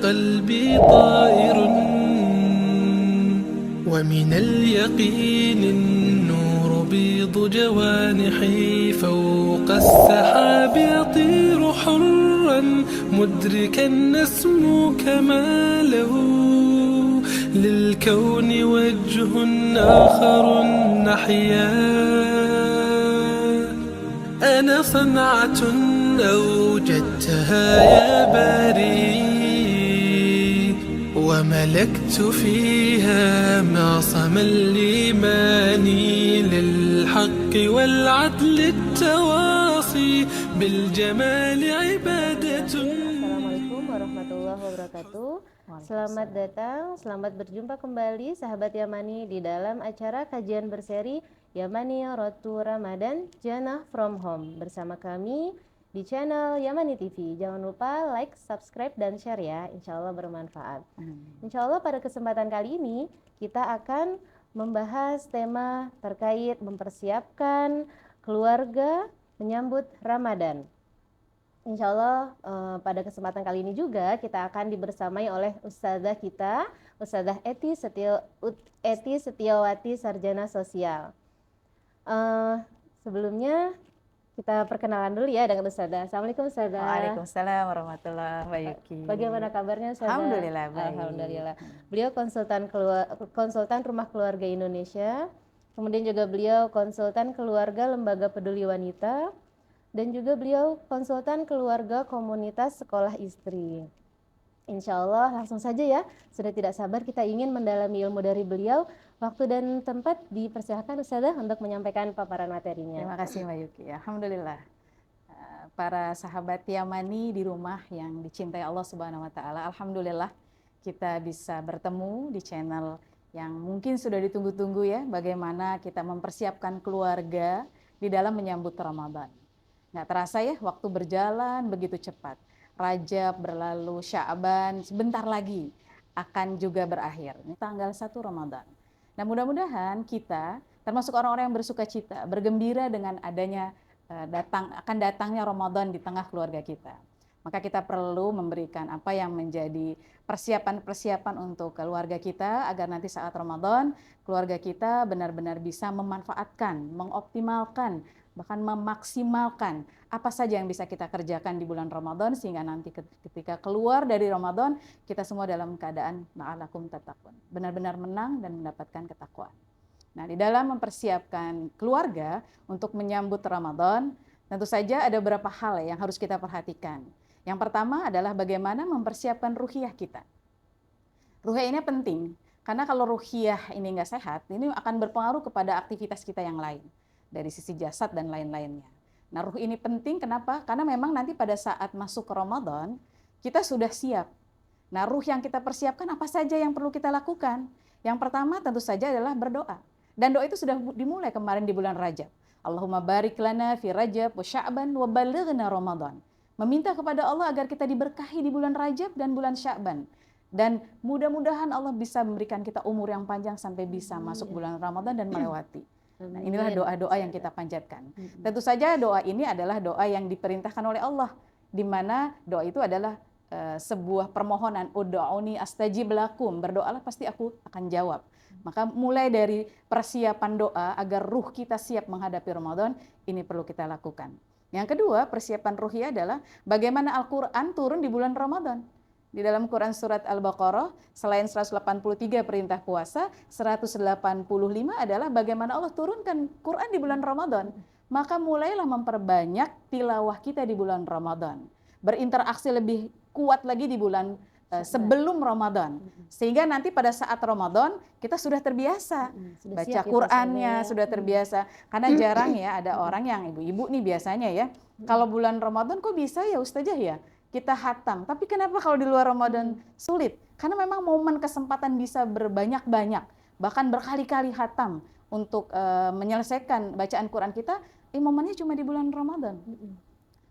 قلبي طائر ومن اليقين النور بيض جوانحي فوق السحاب يطير حرا مدركا نسمو كماله للكون وجه آخر نحيا أنا صنعة أوجدتها يا باري وملكت فيها معصم الإيمان للحق والعدل التواصي بالجمال عبادة. Assalamualaikum warahmatullahi wabarakatuh. Selamat datang, selamat berjumpa kembali sahabat Yamani di dalam acara kajian berseri Yamani Road to Ramadan Jannah from Home bersama kami di channel Yamani TV. Jangan lupa like, subscribe, dan share ya, insya Allah bermanfaat. Insya Allah pada kesempatan kali ini kita akan membahas tema terkait mempersiapkan keluarga menyambut Ramadan. Insya Allah pada kesempatan kali ini juga kita akan dibersamai oleh Ustazah kita, Ustazah Eti Setiawati, Sarjana Sosial. Sebelumnya kita perkenalan dulu ya dengan Ustazah. Assalamualaikum Ustazah. Waalaikumsalam warahmatullahi wabarakatuh. Bagaimana kabarnya Ustazah? Alhamdulillah baik. Alhamdulillah. Beliau konsultan Rumah Keluarga Indonesia, kemudian juga beliau konsultan keluarga Lembaga Peduli Wanita, dan juga beliau konsultan keluarga komunitas sekolah istri. Insya Allah langsung saja ya, sudah tidak sabar kita ingin mendalami ilmu dari beliau. Waktu dan tempat dipersilakan Ustazah untuk menyampaikan paparan materinya. Terima kasih Mbak Yuki. Alhamdulillah. Para sahabat Yamani di rumah yang dicintai Allah Subhanahu wa taala, alhamdulillah kita bisa bertemu di channel yang mungkin sudah ditunggu-tunggu ya, bagaimana kita mempersiapkan keluarga di dalam menyambut Ramadan. Nggak terasa ya, waktu berjalan begitu cepat. Rajab berlalu, Sya'ban sebentar lagi akan juga berakhir. Ini tanggal 1 Ramadan. Nah mudah-mudahan kita termasuk orang-orang yang bersuka cita, bergembira dengan adanya akan datangnya Ramadan di tengah keluarga kita. Maka kita perlu memberikan apa yang menjadi persiapan-persiapan untuk keluarga kita agar nanti saat Ramadan keluarga kita benar-benar bisa memanfaatkan, mengoptimalkan, bahkan memaksimalkan apa saja yang bisa kita kerjakan di bulan Ramadan sehingga nanti ketika keluar dari Ramadan kita semua dalam keadaan la'allakum tattaqun, benar-benar menang dan mendapatkan ketakwaan. Nah, di dalam mempersiapkan keluarga untuk menyambut Ramadan, tentu saja ada beberapa hal yang harus kita perhatikan. Yang pertama adalah bagaimana mempersiapkan ruhiyah kita. Ruhiyah ini penting karena kalau ruhiyah ini nggak sehat, ini akan berpengaruh kepada aktivitas kita yang lain, dari sisi jasad dan lain-lainnya. Nah, ruh ini penting kenapa? Karena memang nanti pada saat masuk ke Ramadan, kita sudah siap. Nah, ruh yang kita persiapkan apa saja yang perlu kita lakukan? Yang pertama tentu saja adalah berdoa. Dan doa itu sudah dimulai kemarin di bulan Rajab. Allahumma barik lana fi Rajab wa Sya'ban wa balighna Ramadan. Meminta kepada Allah agar kita diberkahi di bulan Rajab dan bulan Sya'ban. Dan mudah-mudahan Allah bisa memberikan kita umur yang panjang sampai bisa masuk bulan Ramadan dan melewati. Nah, inilah doa-doa yang kita panjatkan. Tentu saja doa ini adalah doa yang diperintahkan oleh Allah, di mana doa itu adalah sebuah permohonan, ud'uni astajib lakum, berdoalah pasti aku akan jawab. Maka mulai dari persiapan doa agar ruh kita siap menghadapi Ramadan, ini perlu kita lakukan. Yang kedua, persiapan ruhiyah adalah bagaimana Al-Quran turun di bulan Ramadan. Di dalam Quran surat Al-Baqarah, selain 183 perintah puasa, 185 adalah bagaimana Allah turunkan Quran di bulan Ramadan. Maka mulailah memperbanyak tilawah kita di bulan Ramadan. Berinteraksi lebih kuat lagi di bulan sebelum Ramadan. Sehingga nanti pada saat Ramadan kita sudah terbiasa. Baca Qurannya sudah terbiasa. Karena jarang ya ada orang yang ibu-ibu nih biasanya ya. Kalau bulan Ramadan kok bisa ya Ustazah ya? Kita hatam, tapi kenapa kalau di luar Ramadan sulit? Karena memang momen kesempatan bisa berbanyak-banyak, bahkan berkali-kali hatam untuk menyelesaikan bacaan Quran kita, momennya cuma di bulan Ramadan.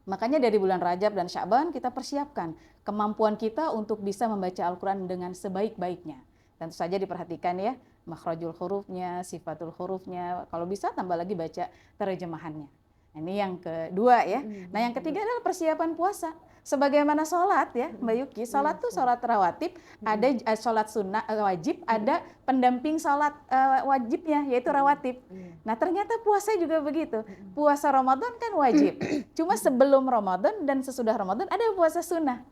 Makanya dari bulan Rajab dan Sya'ban kita persiapkan kemampuan kita untuk bisa membaca Al-Quran dengan sebaik-baiknya. Tentu saja diperhatikan ya, makhrajul hurufnya, sifatul hurufnya, kalau bisa tambah lagi baca terjemahannya. Ini yang kedua ya. Nah yang ketiga adalah persiapan puasa. sebagaimana sholat ya Mbak Yuki, sholat tuh sholat rawatib, ada sholat sunnah wajib, ada pendamping sholat wajibnya yaitu rawatib. Nah ternyata puasa juga begitu, puasa Ramadan kan wajib, cuma sebelum Ramadan dan sesudah Ramadan ada puasa sunnah.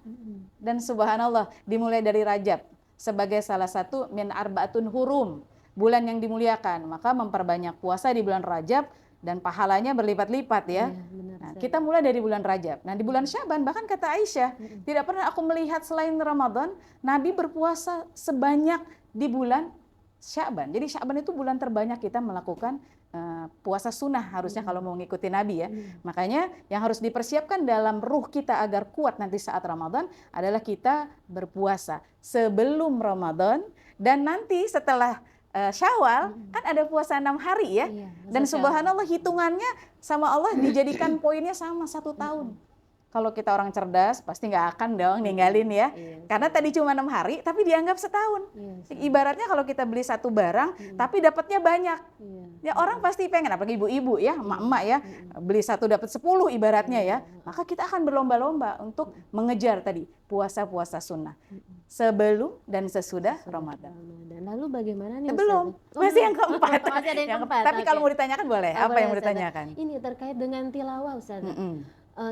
Dan subhanallah dimulai dari Rajab sebagai salah satu min arbaatun hurum, bulan yang dimuliakan, maka memperbanyak puasa di bulan Rajab dan pahalanya berlipat-lipat ya. Nah, kita mulai dari bulan Rajab. Nah, di bulan Syaban bahkan kata Aisyah, tidak pernah aku melihat selain Ramadan Nabi berpuasa sebanyak di bulan Syaban. Jadi Syaban itu bulan terbanyak kita melakukan puasa sunnah harusnya kalau mau ngikutin Nabi ya. Makanya yang harus dipersiapkan dalam ruh kita agar kuat nanti saat Ramadan adalah kita berpuasa sebelum Ramadan dan nanti setelah Syawal kan ada puasa 6 hari ya. Dan subhanallah hitungannya sama Allah dijadikan poinnya sama 1 tahun. Kalau kita orang cerdas pasti nggak akan dong ninggalin ya. Karena tadi cuma 6 hari tapi dianggap setahun. Ibaratnya kalau kita beli satu barang tapi dapatnya banyak. Ya orang pasti pengen, apalagi ibu-ibu ya, emak-emak ya, beli satu dapat 10 ibaratnya ya. Maka kita akan berlomba-lomba untuk mengejar tadi puasa-puasa sunnah. Sebelum dan sesudah Ramadan. Dan lalu bagaimana nih? Belum, masih yang keempat. Masih ada yang keempat. Tapi kalau mau ditanyakan boleh, apa yang mau ditanyakan? Ini terkait dengan tilawah Ustaz.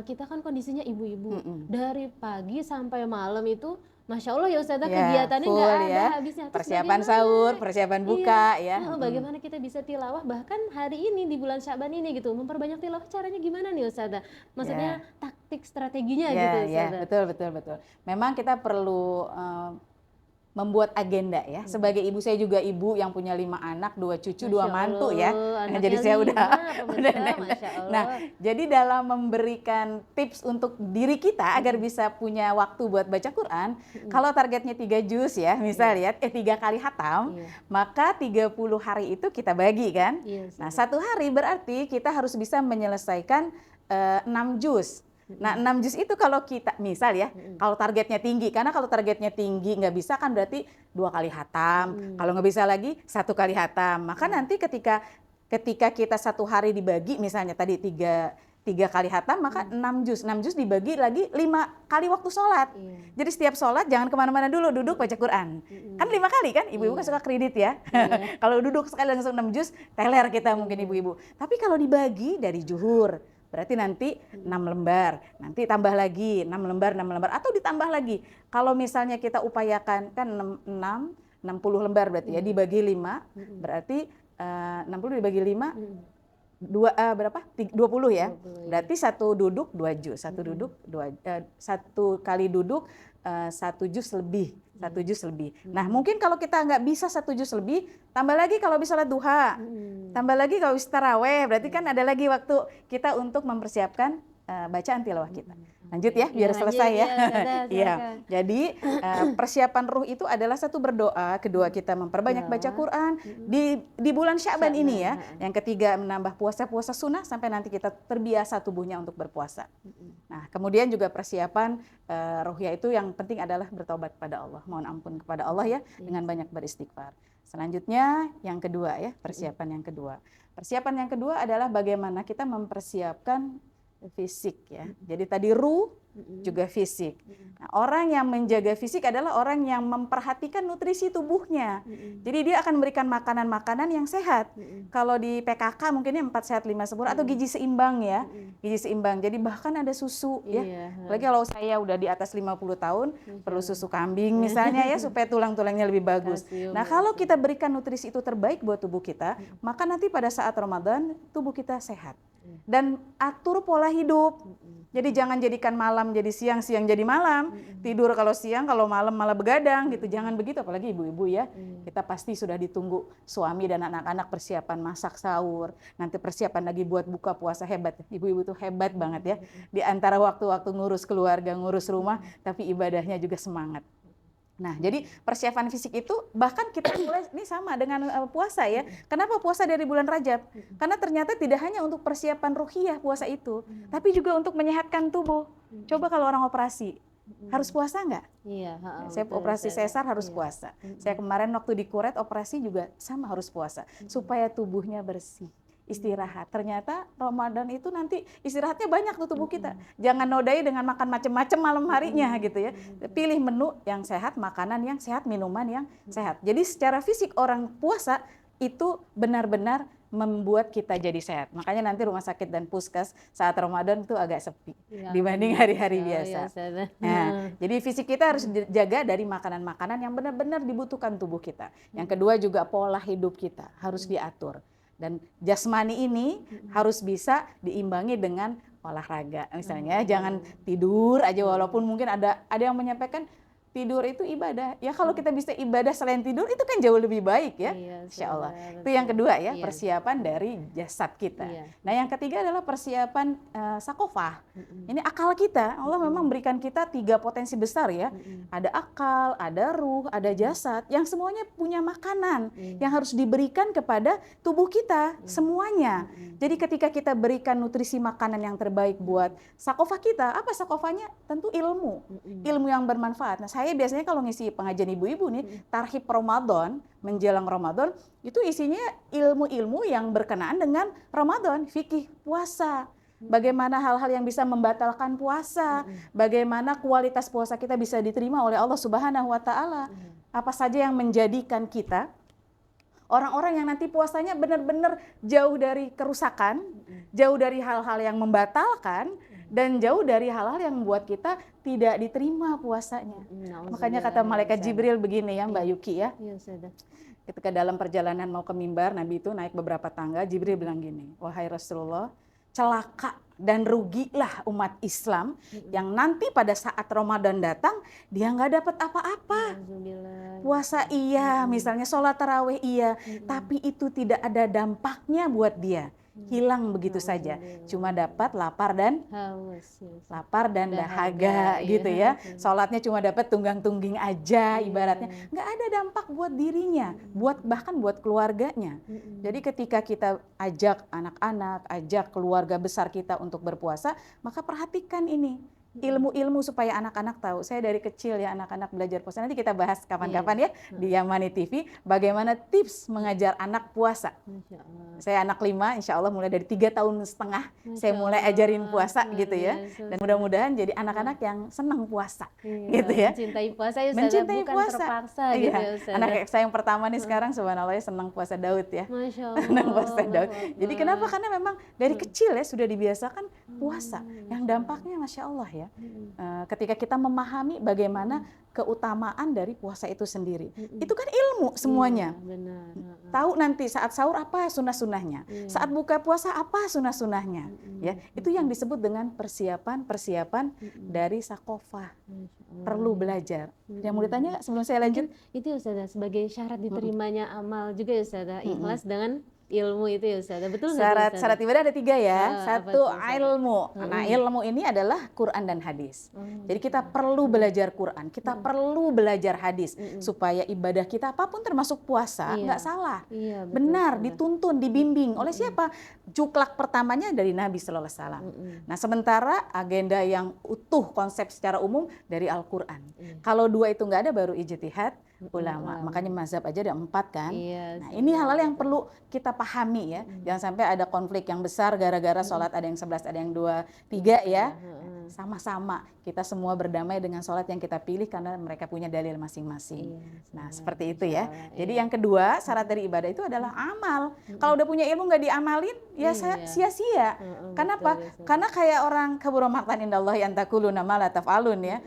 Kita kan kondisinya ibu-ibu dari pagi sampai malam itu Masya Allah ya Ustazah kegiatannya nggak ada ya. habisnya. Persiapan sahur, persiapan buka ya. Bagaimana kita bisa tilawah bahkan hari ini di bulan Syaban ini gitu memperbanyak tilawah, caranya gimana nih Ustazah? Maksudnya taktik strateginya gitu Ustazah. Betul. Memang kita perlu membuat agenda ya. Sebagai ibu, saya juga ibu yang punya 5 anak, 2 cucu, 2 mantu ya. Nah, jadi saya udah Nah, jadi dalam memberikan tips untuk diri kita agar bisa punya waktu buat baca Quran, kalau targetnya 3 juz ya, misal ya, 3 kali hatam, maka 30 hari itu kita bagi kan. Nah, 1 hari berarti kita harus bisa menyelesaikan 6 juz. Nah 6 juz itu kalau kita misal ya, kalau targetnya tinggi, karena kalau targetnya tinggi nggak bisa kan berarti 2 kali hatam, kalau nggak bisa lagi 1 kali hatam. Maka nanti ketika kita 1 hari dibagi misalnya tadi 3 kali hatam, maka 6 juz dibagi lagi 5 kali waktu sholat. Jadi setiap sholat jangan kemana-mana dulu, duduk baca Quran. Kan 5 kali kan, ibu-ibu kan suka kredit ya. Kalau duduk sekali langsung 6 juz, teler kita mungkin ibu-ibu. Tapi kalau dibagi dari zuhur, berarti nanti 6 lembar, nanti tambah lagi 6 lembar, atau ditambah lagi. Kalau misalnya kita upayakan kan 60 lembar berarti ya, dibagi 5, berarti 60 dibagi 5, 20 ya. Berarti 1 duduk 2 juz, 1 kali duduk 1 juz lebih. Nah mungkin kalau kita nggak bisa 1 juz lebih, tambah lagi kalau bisa sholat duha, tambah lagi kalau bisa taraweh, berarti kan ada lagi waktu kita untuk mempersiapkan bacaan tilawah kita. Lanjut ya, biar selesai ya. Iya. Jadi persiapan ruh itu adalah 1 berdoa, kedua kita memperbanyak baca Quran di bulan Syaban ini ya. Yang ketiga menambah puasa-puasa sunnah sampai nanti kita terbiasa tubuhnya untuk berpuasa. Nah, kemudian juga persiapan ruhnya itu yang penting adalah bertobat kepada Allah, mohon ampun kepada Allah ya, dengan banyak beristighfar. Selanjutnya yang kedua ya, persiapan yang kedua. Persiapan yang kedua adalah bagaimana kita mempersiapkan fisik ya. Jadi tadi ruh juga fisik. Nah, orang yang menjaga fisik adalah orang yang memperhatikan nutrisi tubuhnya. Jadi dia akan memberikan makanan-makanan yang sehat. Kalau di PKK mungkinnya 4 sehat 5 sempurna atau gizi seimbang ya. Gizi seimbang. Jadi bahkan ada susu ya. Apalagi kalau saya udah di atas 50 tahun perlu susu kambing misalnya ya supaya tulang-tulangnya lebih bagus. Nah, kalau kita berikan nutrisi itu terbaik buat tubuh kita, maka nanti pada saat Ramadan tubuh kita sehat. Dan atur pola hidup. Jadi jangan jadikan malam jadi siang, siang jadi malam. Tidur kalau siang, kalau malam malah begadang gitu. Jangan begitu, apalagi ibu-ibu ya. Kita pasti sudah ditunggu suami dan anak-anak persiapan masak sahur. Nanti persiapan lagi buat buka puasa, hebat. Ibu-ibu tuh hebat banget ya. Di antara waktu-waktu ngurus keluarga, ngurus rumah, tapi ibadahnya juga semangat. Nah, jadi persiapan fisik itu bahkan kita mulai ini sama dengan puasa ya. Kenapa puasa dari bulan Rajab? Karena ternyata tidak hanya untuk persiapan ruhiyah puasa itu, tapi juga untuk menyehatkan tubuh. Coba kalau orang operasi, harus puasa nggak? Iya. Saya operasi sesar harus puasa. Saya kemarin waktu di Kuret operasi juga sama harus puasa supaya tubuhnya bersih. istirahat. Ternyata Ramadan itu nanti istirahatnya banyak tuh tubuh kita. Jangan nodai dengan makan macam-macam malam harinya gitu ya. Pilih menu yang sehat, makanan yang sehat, minuman yang sehat. Jadi secara fisik orang puasa itu benar-benar membuat kita jadi sehat. Makanya nanti rumah sakit dan puskes saat Ramadan itu agak sepi dibanding hari-hari biasa. Nah, jadi fisik kita harus dijaga dari makanan-makanan yang benar-benar dibutuhkan tubuh kita. Yang kedua juga pola hidup kita harus diatur. Dan jasmani ini harus bisa diimbangi dengan olahraga. Misalnya jangan tidur aja, walaupun mungkin ada yang menyampaikan tidur itu ibadah. Ya kalau kita bisa ibadah selain tidur itu kan jauh lebih baik ya. Insya Allah. Itu yang kedua ya, persiapan dari jasad kita. Nah yang ketiga adalah persiapan sakofah. Ini akal kita. Allah memang berikan kita 3 potensi besar ya. Ada akal, ada ruh, ada jasad. Yang semuanya punya makanan yang harus diberikan kepada tubuh kita semuanya. Jadi ketika kita berikan nutrisi makanan yang terbaik buat sakofah kita, apa sakofahnya? Tentu ilmu. Ilmu yang bermanfaat. Nah, saya biasanya kalau ngisi pengajian ibu-ibu nih, tarhib Ramadan, menjelang Ramadan, itu isinya ilmu-ilmu yang berkenaan dengan Ramadan, fikih puasa. Bagaimana hal-hal yang bisa membatalkan puasa, bagaimana kualitas puasa kita bisa diterima oleh Allah Subhanahu wa taala. Apa saja yang menjadikan kita orang-orang yang nanti puasanya benar-benar jauh dari kerusakan, jauh dari hal-hal yang membatalkan, dan jauh dari hal-hal yang membuat kita tidak diterima puasanya. Makanya kata malaikat Jibril begini ya Mbak Yuki ya. Ketika dalam perjalanan mau ke mimbar, Nabi itu naik beberapa tangga, Jibril bilang gini, wahai Rasulullah, celaka dan rugilah umat Islam yang nanti pada saat Ramadan datang, dia nggak dapat apa-apa. Puasa iya, misalnya sholat tarawih iya, tapi itu tidak ada dampaknya buat dia. Hilang begitu saja, cuma dapat lapar dan haus, lapar dan dahaga gitu ya. Sholatnya cuma dapat tunggang-tungging aja ibaratnya, nggak ada dampak buat dirinya, bahkan buat keluarganya. Jadi ketika kita ajak anak-anak, ajak keluarga besar kita untuk berpuasa, maka perhatikan ini ilmu-ilmu supaya anak-anak tahu. Saya dari kecil ya anak-anak belajar puasa. Nanti kita bahas kapan-kapan ya di Yamani TV bagaimana tips mengajar anak puasa. Saya anak 5, insya Allah mulai dari 3 tahun setengah saya mulai ajarin puasa gitu ya. Dan mudah-mudahan jadi anak-anak yang senang puasa gitu ya. Mencintai puasa ya Ustazah, mencintai bukan puasa. terpaksa gitu ya Ustazah. Anak saya yang pertama nih sekarang subhanallah ya senang puasa Daud ya. Masya Allah. Senang puasa Daud. Jadi kenapa? Karena memang dari kecil ya sudah dibiasakan puasa. Yang dampaknya Masya Allah ya. Ketika kita memahami bagaimana keutamaan dari puasa itu sendiri, itu kan ilmu semuanya. Benar. Tahu nanti saat sahur apa sunnah-sunnahnya, saat buka puasa apa sunnah-sunnahnya, ya itu yang disebut dengan persiapan dari sakofah. Perlu belajar. Yang mau ditanya sebelum saya lanjut? Itu Ustazah sebagai syarat diterimanya amal juga ya Ustazah, ikhlas dengan ilmu itu ya Ustazah, betul nggak? Syarat ibadah ada 3 ya. Satu ilmu. Nah ilmu ini adalah Quran dan hadis. Jadi kita perlu belajar Quran, kita perlu belajar hadis supaya ibadah kita apapun termasuk puasa nggak salah. Benar, dituntun, dibimbing oleh siapa? Juklak pertamanya dari Nabi Sallallahu Alaihi Wasallam. Nah sementara agenda yang utuh konsep secara umum dari Al-Quran. Kalau 2 itu nggak ada baru ijtihad ulama. Makanya mazhab aja ada 4 kan. Nah ini hal-hal yang perlu kita pahami ya. Jangan sampai ada konflik yang besar gara-gara sholat ada yang 11, ada yang 2, 3 ya. Sama-sama kita semua berdamai dengan sholat yang kita pilih karena mereka punya dalil masing-masing. Nah seperti itu ya. Jadi yang kedua syarat dari ibadah itu adalah amal. Kalau udah punya ilmu nggak diamalin ya sia-sia. Kenapa? Karena kayak orang kabura maqtan indallahi an taquluna ma la taf'alun ya.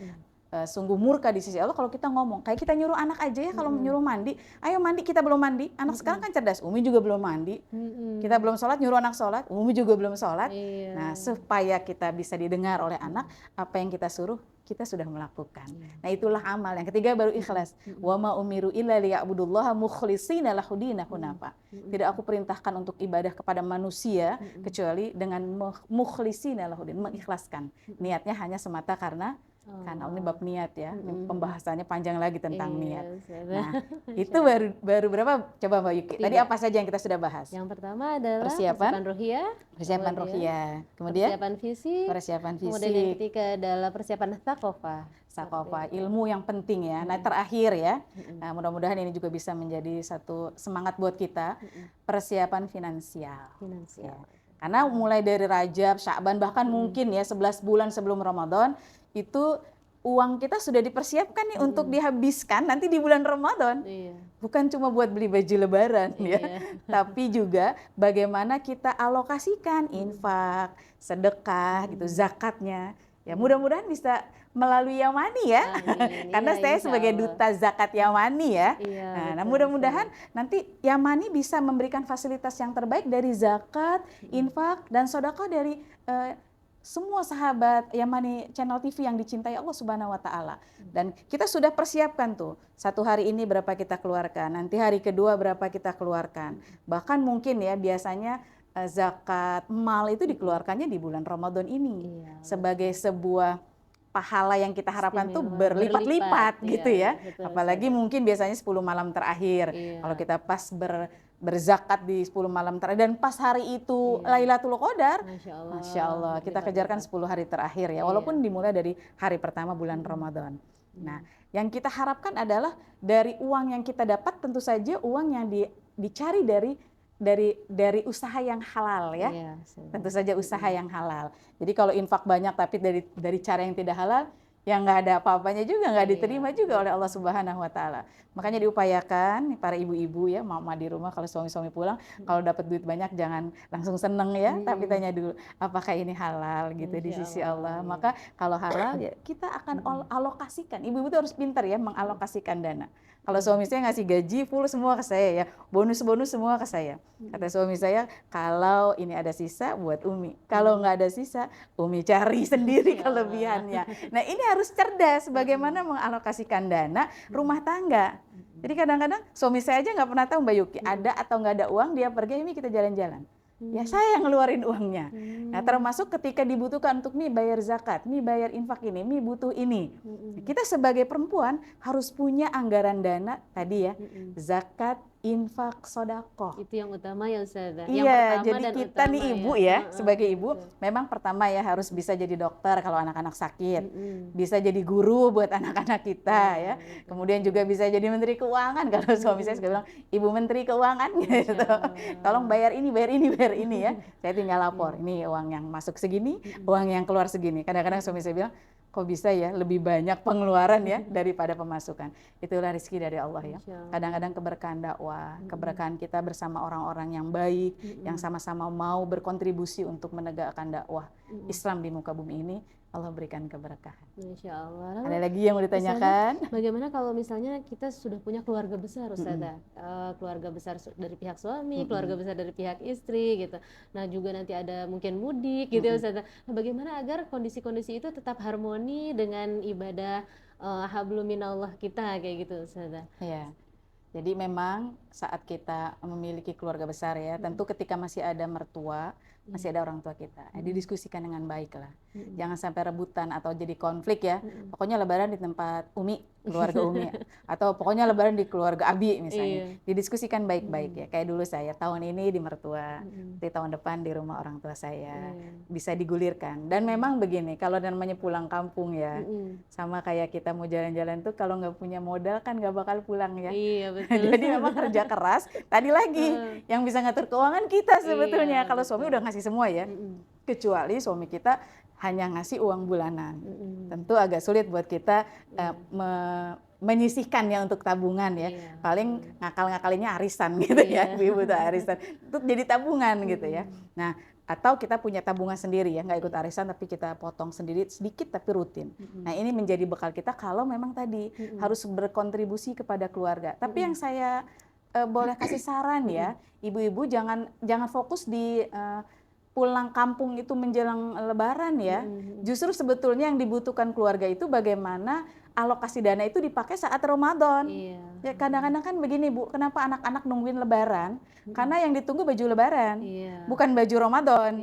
Sungguh murka di sisi Allah kalau kita ngomong kayak kita nyuruh anak aja ya kalau nyuruh mandi, ayo mandi, kita belum mandi. Anak sekarang kan cerdas, Umi juga belum mandi, kita belum sholat nyuruh anak sholat, Umi juga belum sholat. Nah supaya kita bisa didengar oleh anak apa yang kita suruh kita sudah melakukan. Nah itulah amal. Yang ketiga baru ikhlas. Wa ma umiru illa liya'budullaha mukhlishina lahudina hunafa. Tidak aku perintahkan untuk ibadah kepada manusia kecuali dengan mukhlishina lahudin, mengikhlaskan. Niatnya hanya semata karena Karena ini Oh. bab niat ya. Mm-mm. Pembahasannya panjang lagi tentang Iya, niat. Ustazah. Nah, itu baru berapa coba Mbak Yuki? Tadi 3. apa saja yang kita sudah bahas? Yang pertama adalah Persiapan, persiapan ruhiyah, persiapan kemudian ruhiyah, kemudian persiapan fisik, persiapan kemudian yang fisik, ketiga adalah persiapan tsaqofah. sakofa, Seperti itu. ilmu yang penting ya. Nah, terakhir ya. Mm-mm. Nah, mudah-mudahan ini juga bisa menjadi satu semangat buat kita, Mm-mm. persiapan finansial. Finansial. Karena mulai dari Rajab, Sya'ban, bahkan mungkin ya 11 bulan sebelum Ramadan itu uang kita sudah dipersiapkan nih untuk dihabiskan nanti di bulan Ramadan. Iya. Bukan cuma buat beli baju lebaran ya, Iya. tapi juga bagaimana kita alokasikan infak, sedekah gitu, zakatnya. Ya mudah-mudahan bisa melalui Yamani ya. Amin. Karena Iya, saya insya sebagai Allah. duta zakat Yamani ya. Iya, Nah, betul, mudah-mudahan nanti Yamani bisa memberikan fasilitas yang terbaik dari zakat, infak, dan sedekah dari semua sahabat Yamani Channel TV yang dicintai Allah Subhanahu wa Ta'ala. Dan kita sudah persiapkan tuh, satu hari ini berapa kita keluarkan, nanti hari kedua berapa kita keluarkan. Bahkan mungkin ya biasanya zakat mal itu dikeluarkannya di bulan Ramadan ini Iya, sebagai sebuah pahala yang kita harapkan tuh Istimewa, berlipat-lipat berlipat, gitu iya, ya. betul, Apalagi Ustazah. mungkin biasanya 10 malam terakhir. Iya. Kalau kita pas berzakat di 10 malam terakhir dan pas hari itu Lailatul Qadar, Masya Allah. Masya Allah, kita kejarkan 10 hari terakhir ya, Iya. walaupun dimulai dari hari pertama bulan Ramadan. Nah, yang kita harapkan adalah dari uang yang kita dapat tentu saja uang yang dicari dari usaha yang halal ya. Iya, Ustazah. Tentu saja usaha yang halal. Jadi kalau infak banyak tapi dari cara yang tidak halal, yang nggak ada apa-apanya juga, nggak diterima juga oleh Allah Subhanahu wa Ta'ala. Makanya diupayakan para ibu-ibu ya, mama di rumah kalau suami-suami pulang, kalau dapat duit banyak jangan langsung seneng ya, tapi tanya dulu apakah ini halal gitu di Insya sisi Allah, Allah. iya. Maka kalau halal ya kita akan alokasikan. Ibu-ibu itu harus pintar ya mengalokasikan dana. Kalau suami saya ngasih gaji full semua ke saya ya, bonus-bonus semua ke saya. Kata suami saya, kalau ini ada sisa buat Umi. Kalau nggak ada sisa, Umi cari sendiri kelebihannya. Nah ini harus cerdas bagaimana mengalokasikan dana rumah tangga. Jadi kadang-kadang suami saya aja nggak pernah tahu Mbak Yuki, ada atau nggak ada uang, dia pergi, ini kita jalan-jalan. Ya saya yang ngeluarin uangnya. Nah termasuk ketika dibutuhkan untuk nih bayar zakat, nih bayar infak ini, nih butuh ini. Kita sebagai perempuan harus punya anggaran dana tadi ya, zakat, infak, sodakoh. Itu yang utama ya Ustazah. Iya, jadi kita utama nih ibu ya, sebagai ibu memang pertama ya harus bisa jadi dokter kalau anak-anak sakit, bisa jadi guru buat anak-anak kita ya, kemudian juga bisa jadi menteri keuangan kalau suami saya suka bilang ibu menteri keuangan gitu, tolong bayar ini ya, saya tinggal lapor, ini uang yang masuk segini, uang yang keluar segini. Kadang-kadang suami saya bilang kok bisa ya lebih banyak pengeluaran ya daripada pemasukan. Itulah rezeki dari Allah ya. Kadang-kadang keberkahan dakwah, keberkahan kita bersama orang-orang yang baik, yang sama-sama mau berkontribusi untuk menegakkan dakwah Islam di muka bumi ini, Allah berikan keberkahan. Masya Allah. Ada lagi yang mau ditanyakan? Bagaimana kalau misalnya kita sudah punya keluarga besar Ustazah, keluarga besar dari pihak suami, keluarga besar dari pihak istri gitu. Nah juga nanti ada mungkin mudik gitu ya Ustazah. Nah, bagaimana agar kondisi-kondisi itu tetap harmoni dengan ibadah hablum minallah kita kayak gitu Ustazah. Iya. Jadi memang saat kita memiliki keluarga besar ya, tentu ketika masih ada mertua, masih ada orang tua kita, didiskusikan dengan baik lah. Jangan sampai rebutan atau jadi konflik ya. Pokoknya lebaran di tempat Umi, keluarga Umi, atau pokoknya lebaran di keluarga Abi misalnya. Didiskusikan baik-baik ya. Kayak dulu saya tahun ini di mertua, di tahun depan di rumah orang tua saya. Bisa digulirkan. Dan memang begini, kalau namanya pulang kampung ya, sama kayak kita mau jalan-jalan tuh kalau nggak punya modal kan nggak bakal pulang ya. Iya betul. Jadi memang kerja keras. Tadi lagi yang bisa ngatur keuangan kita sebetulnya. Iya, Kalau betul. suami udah ngasih semua ya, kecuali suami kita hanya ngasih uang bulanan. Tentu agak sulit buat kita menyisihkan ya untuk tabungan ya. Paling ngakal-ngakalinnya arisan gitu ya, ibu tuh arisan. Itu jadi tabungan gitu ya. Nah, atau kita punya tabungan sendiri ya, nggak ikut arisan tapi kita potong sendiri sedikit tapi rutin. Nah ini menjadi bekal kita kalau memang tadi harus berkontribusi kepada keluarga. Tapi yang saya boleh kasih saran ya, ibu-ibu jangan fokus di pulang kampung itu menjelang lebaran ya. Justru sebetulnya yang dibutuhkan keluarga itu bagaimana alokasi dana itu dipakai saat Ramadan. Ya kadang-kadang kan begini Bu, kenapa anak-anak nungguin lebaran? Karena yang ditunggu baju lebaran, bukan baju Ramadan.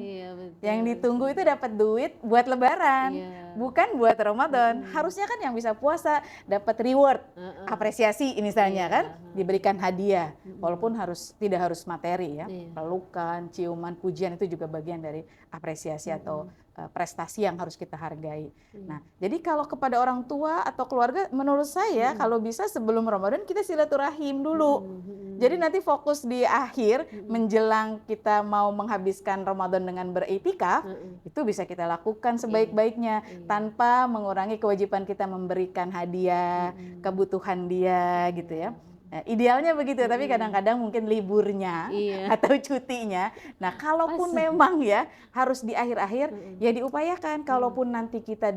Yang ditunggu itu dapat duit buat lebaran. bukan buat Ramadan. Harusnya kan yang bisa puasa dapat reward, apresiasi misalnya kan, diberikan hadiah. Walaupun tidak harus materi ya, pelukan, ciuman, pujian itu juga bagian dari apresiasi atau prestasi yang harus kita hargai. Nah, jadi kalau kepada orang tua atau keluarga, menurut saya kalau bisa sebelum Ramadan kita silaturahim dulu. Jadi nanti fokus di akhir menjelang kita mau menghabiskan Ramadan dengan beriktikaf, itu bisa kita lakukan sebaik-baiknya tanpa mengurangi kewajiban kita memberikan hadiah, kebutuhan dia gitu ya. Nah, idealnya begitu, tapi kadang-kadang mungkin liburnya atau cutinya. Nah, kalaupun memang ya harus di akhir-akhir, ya diupayakan. Kalaupun nanti kita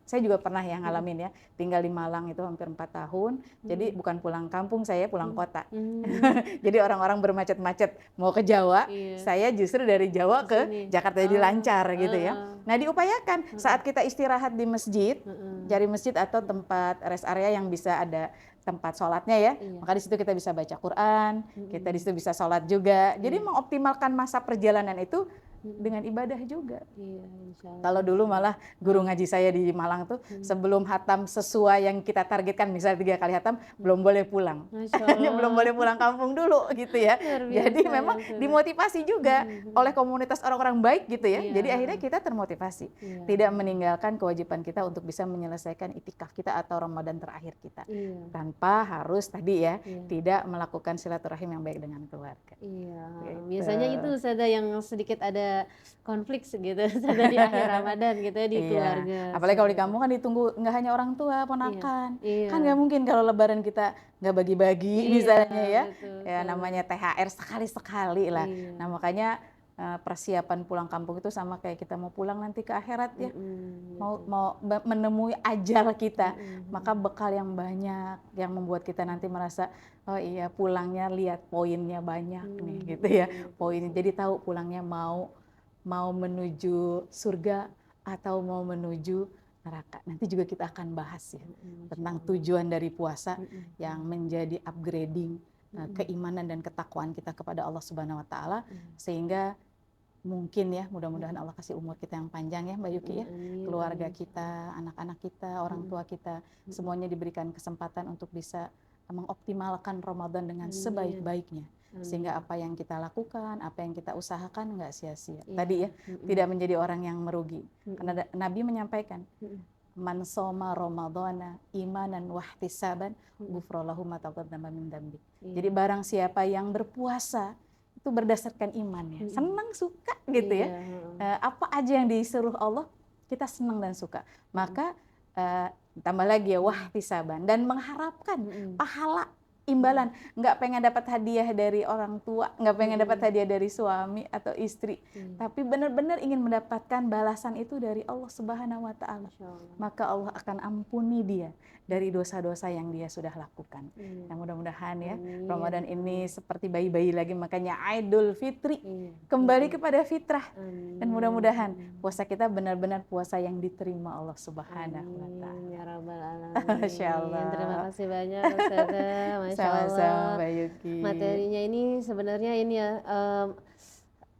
saya juga pernah ya ngalamin ya, tinggal di Malang itu hampir 4 tahun. Jadi bukan pulang kampung, saya pulang kota. Jadi orang-orang bermacet-macet mau ke Jawa, saya justru dari Jawa ke Jakarta, jadi lancar gitu ya. Nah, diupayakan saat kita istirahat di masjid, cari masjid atau tempat rest area yang bisa ada tempat sholatnya ya, maka di situ kita bisa baca Quran, kita di situ bisa sholat juga. Jadi mengoptimalkan masa perjalanan itu dengan ibadah juga. Kalau dulu malah guru ngaji saya di Malang tuh sebelum hatam sesuai yang kita targetkan, misalnya 3 kali hatam, belum boleh pulang. Belum boleh pulang kampung dulu gitu ya. Jadi memang dimotivasi juga oleh komunitas orang-orang baik gitu ya. Jadi akhirnya kita termotivasi, tidak meninggalkan kewajiban kita untuk bisa menyelesaikan itikaf kita atau Ramadan terakhir kita. Tanpa harus tadi ya, tidak melakukan silaturahim yang baik dengan keluarga. Gitu. Biasanya itu ada yang sedikit ada konflik gitu di akhir Ramadan gitu ya di keluarga. Apalagi kalau di kampung kan ditunggu nggak hanya orang tua, ponakan. Kan nggak mungkin kalau Lebaran kita nggak bagi-bagi misalnya ya. Ya namanya THR sekali-sekali lah. Nah makanya persiapan pulang kampung itu sama kayak kita mau pulang nanti ke akhirat ya. Mau menemui ajal kita. Maka bekal yang banyak yang membuat kita nanti merasa oh iya pulangnya lihat poinnya banyak nih gitu ya. Poinnya jadi tahu pulangnya mau menuju surga atau mau menuju neraka. Nanti juga kita akan bahas ya tentang tujuan dari puasa yang menjadi upgrading keimanan dan ketakwaan kita kepada Allah Subhanahu wa taala sehingga mungkin ya mudah-mudahan Allah kasih umur kita yang panjang ya Mbak Yuki ya. Keluarga kita, anak-anak kita, orang tua kita semuanya diberikan kesempatan untuk bisa mengoptimalkan Ramadan dengan sebaik-baiknya. Sehingga apa yang kita lakukan, apa yang kita usahakan nggak sia-sia. Tadi ya, tidak menjadi orang yang merugi. Karena Nabi menyampaikan, man soma Ramadhana imanan wahtisaban ghufrallahu ma taqaddama min dzambi. Jadi barang siapa yang berpuasa itu berdasarkan iman ya. Senang, suka gitu ya. Apa aja yang disuruh Allah, kita senang dan suka. Maka tambah lagi ya wahtisaban dan mengharapkan pahala imbalan, nggak pengen dapat hadiah dari orang tua, nggak pengen dapat hadiah dari suami atau istri, tapi benar-benar ingin mendapatkan balasan itu dari Allah Subhanahu wa taala. Maka Allah akan ampuni dia dari dosa-dosa yang dia sudah lakukan. Nah, mudah-mudahan ya Ramadan ini seperti bayi-bayi lagi, makanya Idul Fitri kembali kepada fitrah. Dan mudah-mudahan puasa kita benar-benar puasa yang diterima Allah Subhanahu wa taala. Ya rabbal alamin. Masyaallah. Terima kasih banyak Ustazah. Sama-sama Mbak Yuki. Materinya ini sebenarnya ini ya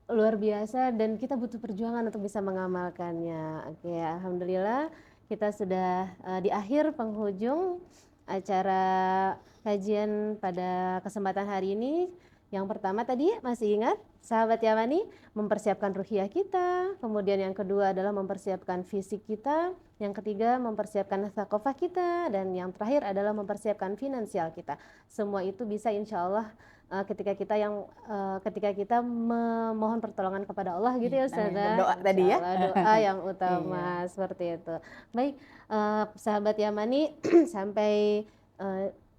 luar biasa dan kita butuh perjuangan untuk bisa mengamalkannya. Oke, alhamdulillah kita sudah di akhir penghujung acara kajian pada kesempatan hari ini. Yang pertama tadi masih ingat sahabat Yamani mempersiapkan ruhiyah kita, kemudian yang kedua adalah mempersiapkan fisik kita, yang ketiga mempersiapkan thaqafah kita, dan yang terakhir adalah mempersiapkan finansial kita. Semua itu bisa insya Allah ketika kita memohon pertolongan kepada Allah gitu ya Ustazah. Doa tadi ya. Doa yang utama seperti itu. Baik sahabat Yamani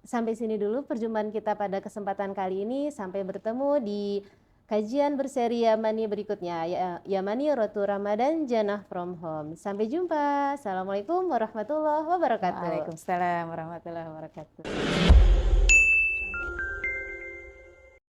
sampai sini dulu perjumpaan kita pada kesempatan kali ini. Sampai bertemu di kajian berseri Yamani berikutnya. Yamani Road to Ramadan Jannah from Home. Sampai jumpa. Assalamualaikum warahmatullahi wabarakatuh. Waalaikumsalam warahmatullahi wabarakatuh.